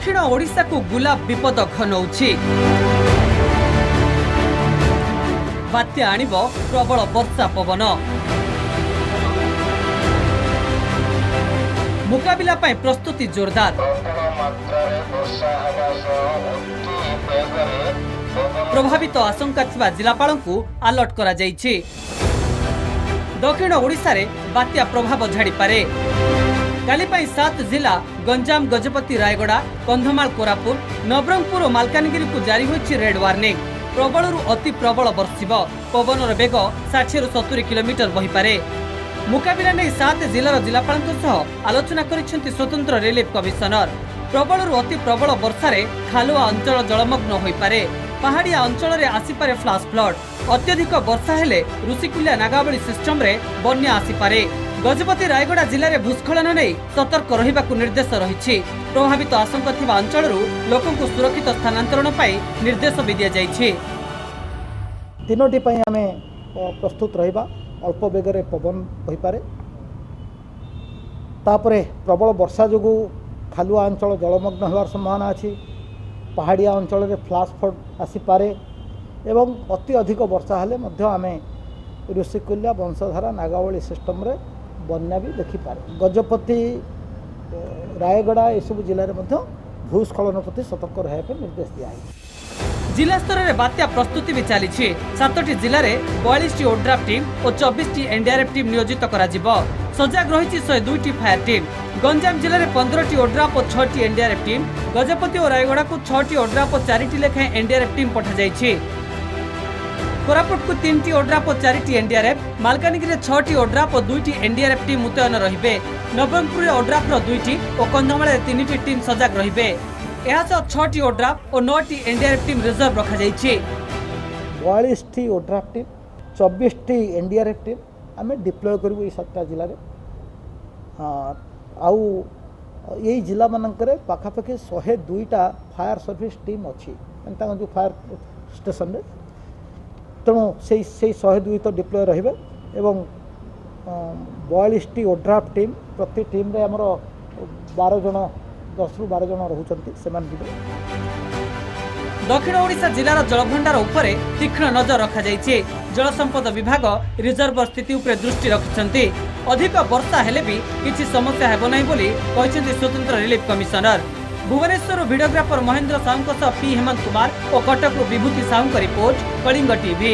दक्षिण ओडिशा को गुलाब विपद घनौछि। बात्या आनिब प्रबल वर्षा पवन। मुकाबिला पाई प्रस्तुति जोरदार। प्रभावित आशंका थिबा जिलापालंकु अलर्ट करा जायछि। दक्षिण ओडिशा रे बात्या प्रभाव झाड़ी पारे। काली पाई 7 जिला गंजाम, गजपति, रायगड़ा, कंधमाल, कोरापुट, नवरंगपुर और मालकानगिरी को जारी होइछि रेड वार्निंग। प्रबल अति प्रबल बर्षिब। पवनर बेग 60 ରୁ 70 किलोमीटर बही पारे। मुकाबिला नहीं 7 जिलार जिलापालंक सह आलोचना करिसेंति स्वतंत्र रिलीफ कमिशनर। प्रबल अति प्रबल वर्षारे खालुआ अंचल जलमग्न होई पारे। पहाड़िया अंचल रे आसीपारे फ्लाश फ्लड। अत्यधिक वर्षा हेले ऋषिकुल्या नागावली सिस्टम रे बन्या आसीपारे। गजपति, रायगड़ा जिले में भूस्खलन नहीं सतर्क रहिबाकु निर्देश रही। प्रभावित आशंका थिबा अंचलरू लोकंकु सुरक्षित स्थानांतरण पाई निर्देश भी दिया जायछि। तीनोटी पई आमे प्रस्तुत रहिबा। अल्प बेगरे पवन होई पारे। तापरे प्रबल वर्षा जोगु खालुआ अंचल जलमग्न होवार संभावना अछि। पहाड़िया अंचल रे फ्लाश फ्लड आसी पारे एवं अति अधिक वर्षा हेले मध्य आमे ऋषिकुल्या, वंशधारा, नागावली सिस्टम रे बन्या भी देखिपारे। गजपति, रायगड़ा एसबू जिले में भूस्खलन प्रति सतर्क रहा निर्देश दिया है। जिला स्तर में बात्या प्रस्तुति भी चली। 7टी जिले में 42टी ओड्राफ टीम और 24टी एनडीआरएफ टीम नियोजित करा जिवो। सजाग रही 102टी फायर टीम। गंजाम जिले में 15टी ओड्राफ और 6टी एनडीआरएफ टीम। गजपति और रायगड़ा को 6टी ओड्राफ और 4टी लेखाएं एनडीआरएफ टीम पठा जायछि। कोरापुट को 3टी ओड्राफ और 4टी एनडीआरएफ। मालकानगिरी 6टी ओड्राफ और 2टी एनडीआरएफ टीम मुतयन रहिबे। नवरंगपुर ओड्राफ 2टी और कंधमाल 3टी टीम सजाग रहिबे। एहासह 6टी ओड्राफ और 9टी एनडीआरएफ टीम रिजर्व रखा जायछि। 42टी ओड्राफ टीम, 24टी एनडीआरएफ टीम आमे डिप्लॉय करबो ई 7टा जिल्ला रे। आउ यही जिला मानकरे पाखापाखि 102टा फायर सर्विस टीम अछि। एंता जो फायर स्टेशन रे तेणु से 102 तो डिप्लॉय रहिबे एवं 42टी ओड्राफ टीम। प्रति टीम रे हमरो 12 जन 10 ରୁ 12 जन रहउचंती सेमान जिबे। दक्षिण ओडिशा जिलार जलभंडार उपरे तीक्ष्ण नजर रखा जायछि। जल संपद विभाग रिजर्व स्थिति उपरे दृष्टि रखिसंती। अधिक वर्षा हेले भी किछि समस्या हेबो नै बोली कहिसंती स्वतंत्र relief commissioner. Bhubaneswar videographer Mahendra Sahu P Hemant Kumar और कटक विभूति साहू रिपोर्ट, कलिंग टीवी।